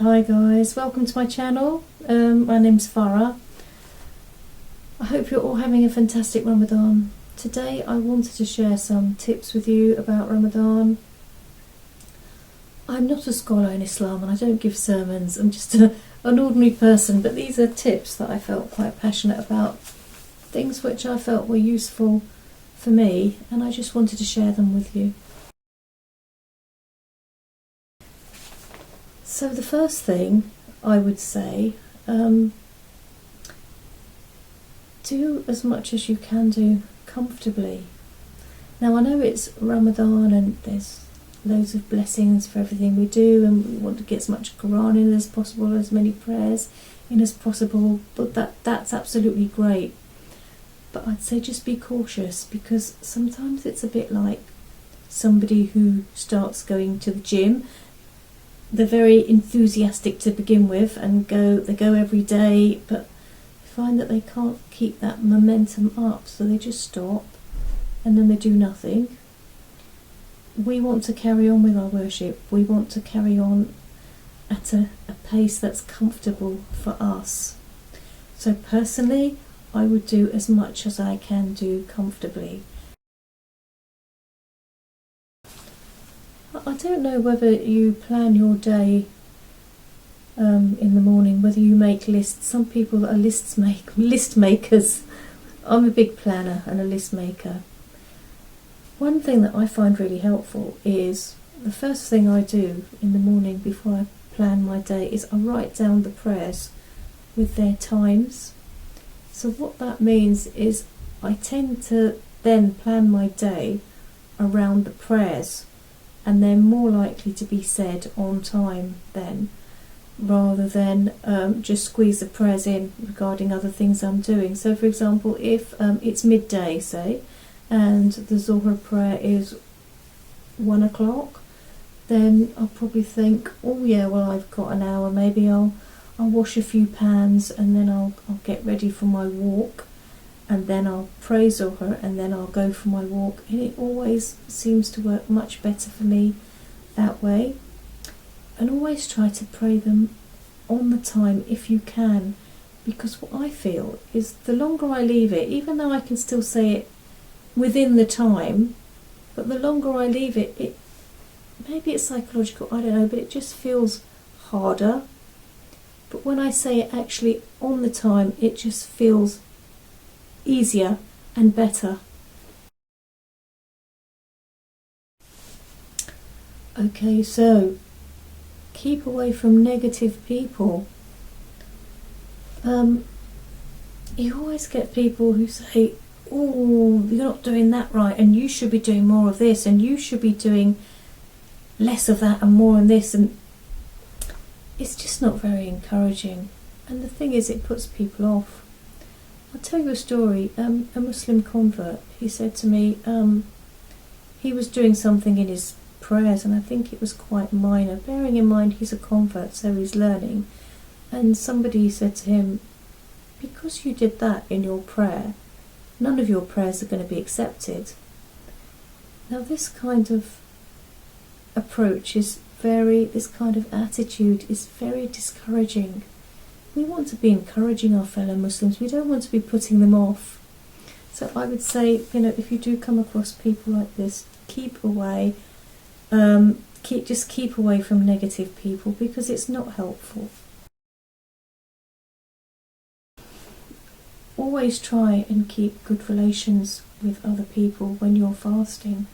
Hi guys, welcome to my channel. My name's Farah. I hope you're all having a fantastic Ramadan. Today I wanted to share some tips with you about Ramadan. I'm not a scholar in Islam and I don't give sermons. I'm just an ordinary person, but these are tips that I felt quite passionate about. Things which I felt were useful for me, and I just wanted to share them with you. So the first thing I would say, do as much as you can do comfortably. Now I know it's Ramadan and there's loads of blessings for everything we do, and we want to get as much Quran in as possible, as many prayers in as possible, but that's absolutely great. But I'd say just be cautious, because sometimes it's a bit like somebody who starts going to the gym. They're very enthusiastic to begin with and they go every day, but find that they can't keep that momentum up, so they just stop and then they do nothing. We want to carry on with our worship. We want to carry on at a pace that's comfortable for us. So personally, I would do as much as I can do comfortably. I don't know whether you plan your day in the morning, whether you make lists. Some people are list makers. I'm a big planner and a list maker. One thing that I find really helpful is the first thing I do in the morning before I plan my day is I write down the prayers with their times. So what that means is I tend to then plan my day around the prayers, and they're more likely to be said on time then, rather than just squeeze the prayers in regarding other things I'm doing. So for example, if it's midday, say, and the Zohar prayer is 1 o'clock, then I'll probably think, oh yeah, well I've got an hour, maybe I'll wash a few pans, and then I'll get ready for my walk, and then I'll pray Zohar, and then I'll go for my walk. And it always seems to work much better for me that way. And always try to pray them on the time if you can, because what I feel is the longer I leave it, even though I can still say it within the time, but the longer I leave it, maybe it's psychological, I don't know, but it just feels harder. But when I say it actually on the time, it just feels easier and better. Okay, so keep away from negative people. You always get people who say, oh, you're not doing that right, and you should be doing more of this, and you should be doing less of that and more of this, and it's just not very encouraging. And the thing is, it puts people off. I'll tell you a story. A Muslim convert, he said to me, he was doing something in his prayers, and I think it was quite minor, bearing in mind he's a convert, so he's learning, and somebody said to him, because you did that in your prayer, none of your prayers are going to be accepted. Now this kind of approach this kind of attitude is very discouraging. We want to be encouraging our fellow Muslims. We don't want to be putting them off. So I would say, if you do come across people like this, keep away. Just keep away from negative people, because it's not helpful. Always try and keep good relations with other people when you're fasting.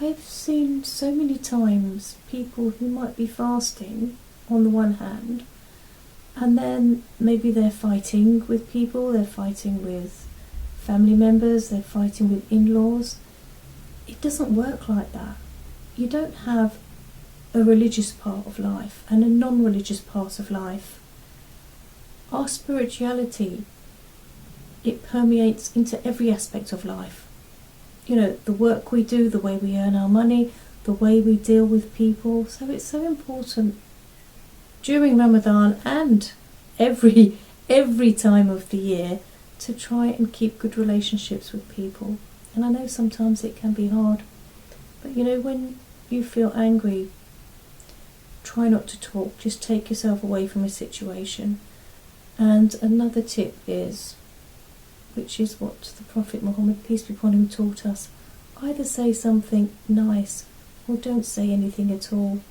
I've seen so many times people who might be fasting on the one hand, and then maybe they're fighting with people, they're fighting with family members, they're fighting with in-laws. It doesn't work like that. You don't have a religious part of life and a non-religious part of life. Our spirituality, it permeates into every aspect of life. The work we do, the way we earn our money, the way we deal with people. So it's so important during Ramadan and every time of the year to try and keep good relationships with people. And I know sometimes it can be hard, but when you feel angry, try not to talk, just take yourself away from a situation. And another tip is, which is what the Prophet Muhammad, peace be upon him, taught us, either say something nice or don't say anything at all.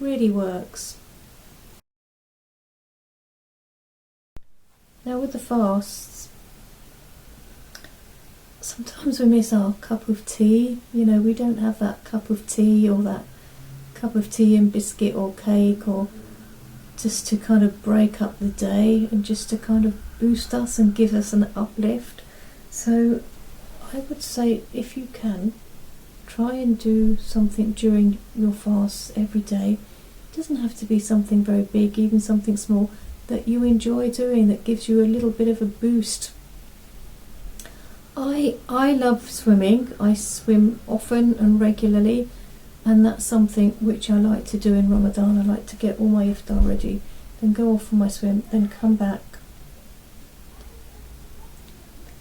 Really works. Now with the fasts, sometimes we miss our cup of tea. You know, we don't have that cup of tea or that cup of tea and biscuit or cake, or just to kind of break up the day and just to kind of boost us and give us an uplift. So I would say, if you can, try and do something during your fasts every day. It doesn't have to be something very big, even something small that you enjoy doing, that gives you a little bit of a boost. I love swimming. I swim often and regularly, and that's something which I like to do in Ramadan. I like to get all my iftar ready, then go off for my swim, then come back.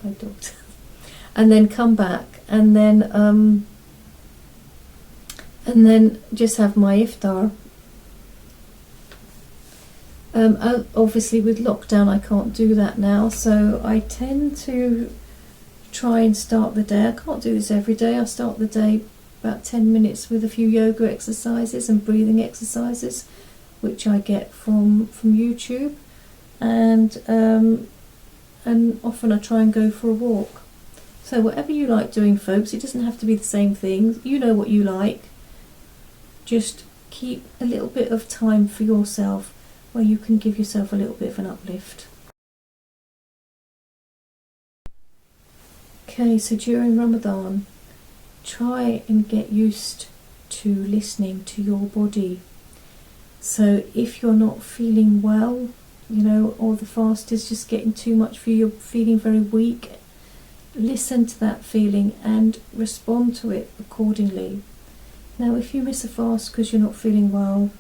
My dog. And then come back, and then just have my iftar. Obviously with lockdown I can't do that now, so I tend to try and start the day. I can't do this every day. I start the day about 10 minutes with a few yoga exercises and breathing exercises, which I get from YouTube, and often I try and go for a walk. So whatever you like doing, folks, it doesn't have to be the same thing. You know what you like. Just keep a little bit of time for yourself where you can give yourself a little bit of an uplift. Okay, so during Ramadan, try and get used to listening to your body. So if you're not feeling well, you know, or the fast is just getting too much for you, you're feeling very weak, listen to that feeling and respond to it accordingly. Now, if you miss a fast because you're not feeling well,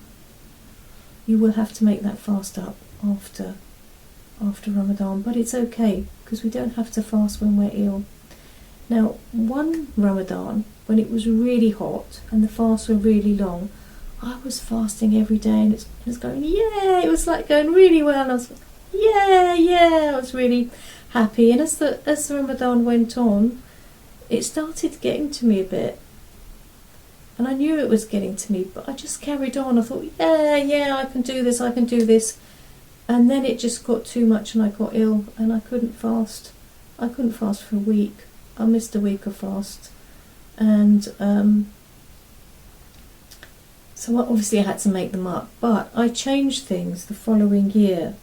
you will have to make that fast up after Ramadan, but it's okay, because we don't have to fast when we're ill. Now, one Ramadan, when it was really hot and the fasts were really long, I was fasting every day, and it was going, yeah, it was like going really well, and I was, yeah, I was really happy. And as the Ramadan went on, it started getting to me a bit, and I knew it was getting to me, but I just carried on. I thought, yeah, I can do this. And then it just got too much, and I got ill, and I couldn't fast. I couldn't fast for a week. I missed a week of fast, and so obviously I had to make them up. But I changed things the following year,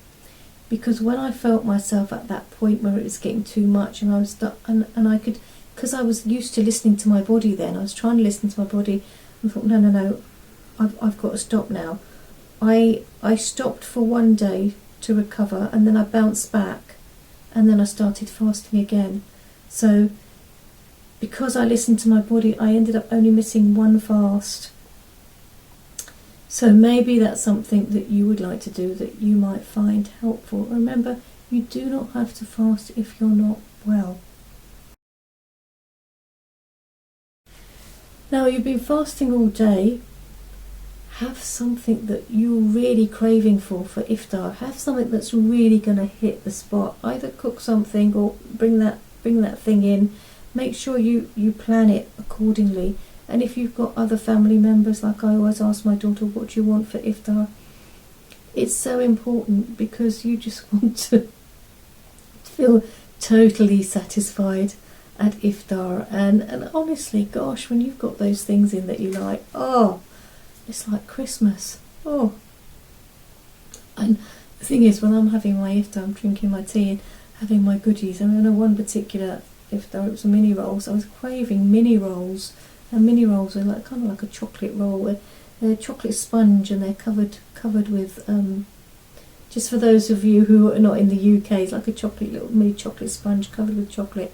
because when I felt myself at that point where it was getting too much, and I was and I could, because I was used to listening to my body then, I was trying to listen to my body, and thought, no, I've got to stop now. I stopped for one day to recover, and then I bounced back, and then I started fasting again. So because I listened to my body, I ended up only missing one fast. So maybe that's something that you would like to do, that you might find helpful. Remember, you do not have to fast if you're not well. Now, you've been fasting all day. Have something that you're really craving for iftar. Have something that's really going to hit the spot. Either cook something or bring that thing in. Make sure you plan it accordingly. And if you've got other family members, like I always ask my daughter, what do you want for iftar? It's so important, because you just want to feel totally satisfied at iftar. And honestly, gosh, when you've got those things in that you like, oh, it's like Christmas. Oh. And the thing is, when I'm having my iftar, I'm drinking my tea and having my goodies. And I know one particular iftar, it was a mini rolls. I was craving mini rolls. And mini rolls are like kind of like a chocolate roll. They're a chocolate sponge, and they're covered with, just for those of you who are not in the UK, it's like a little mini chocolate sponge covered with chocolate.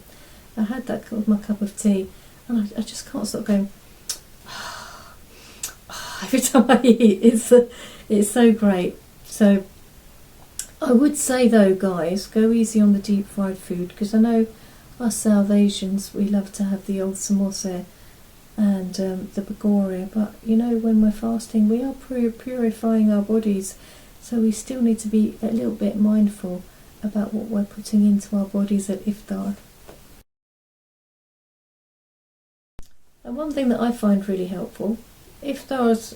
I had that with my cup of tea, and I just can't stop going, every time I eat. It's so great. So I would say though, guys, go easy on the deep fried food, because I know us South Asians, we love to have the old samosa and the Begoria. But you know, when we're fasting, we are purifying our bodies, so we still need to be a little bit mindful about what we're putting into our bodies at Iftar. And one thing that I find really helpful, Iftar's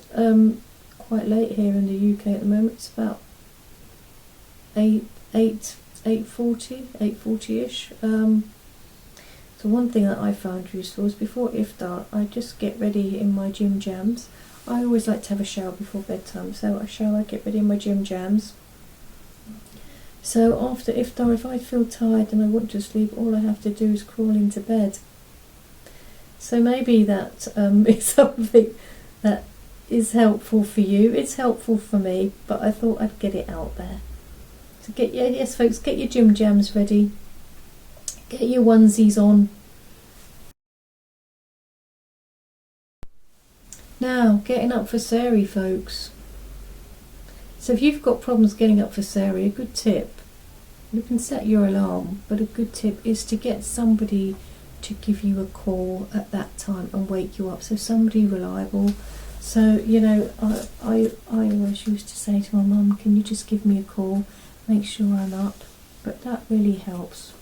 quite late here in the UK at the moment. It's about 8:40ish. So one thing that I found useful is before Iftar, I just get ready in my gym jams. I always like to have a shower before bedtime, so I shower, get ready in my gym jams. So after Iftar, if I feel tired and I want to sleep, all I have to do is crawl into bed. So maybe that is something that is helpful for you. It's helpful for me, but I thought I'd get it out there. So yes folks, get your gym jams ready. Get your onesies on. Now, getting up for Sehri, folks. So if you've got problems getting up for Sehri, a good tip, you can set your alarm, but a good tip is to get somebody to give you a call at that time and wake you up. So somebody reliable. So, you know, I always used to say to my mum, can you just give me a call, make sure I'm up? But that really helps.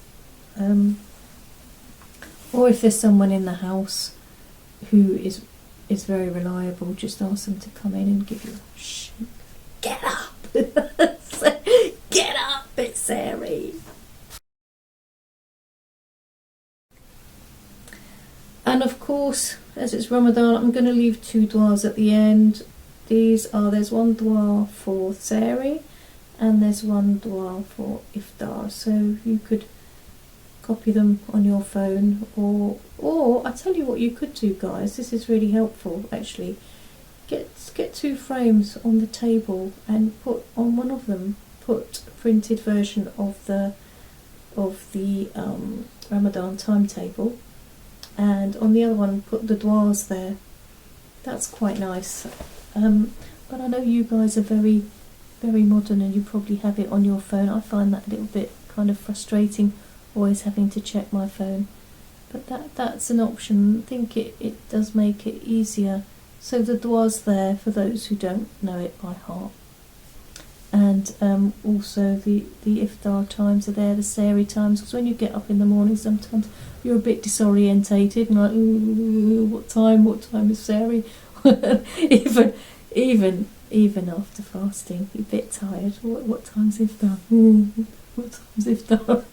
Or if there's someone in the house who is very reliable, just ask them to come in and give you a shake. Get up! Get up, it's Sehri! And of course, as it's Ramadan, I'm going to leave 2 du'as at the end. There's one du'a for Sehri and there's one du'a for Iftar. So you could copy them on your phone, or I tell you what you could do, guys. This is really helpful, actually. Get 2 frames on the table and put on one of them put a printed version of the Ramadan timetable, and on the other one put the du'as there. That's quite nice. But I know you guys are very, very modern and you probably have it on your phone. I find that a little bit kind of frustrating, always having to check my phone. But that's an option. I think it does make it easier. So the du'a's there for those who don't know it by heart. And also the Iftar times are there, the Sehri times, because when you get up in the morning sometimes you're a bit disorientated and like, ooh, what time is Sehri? even after fasting, you're a bit tired. What time's Iftar? What time's Iftar?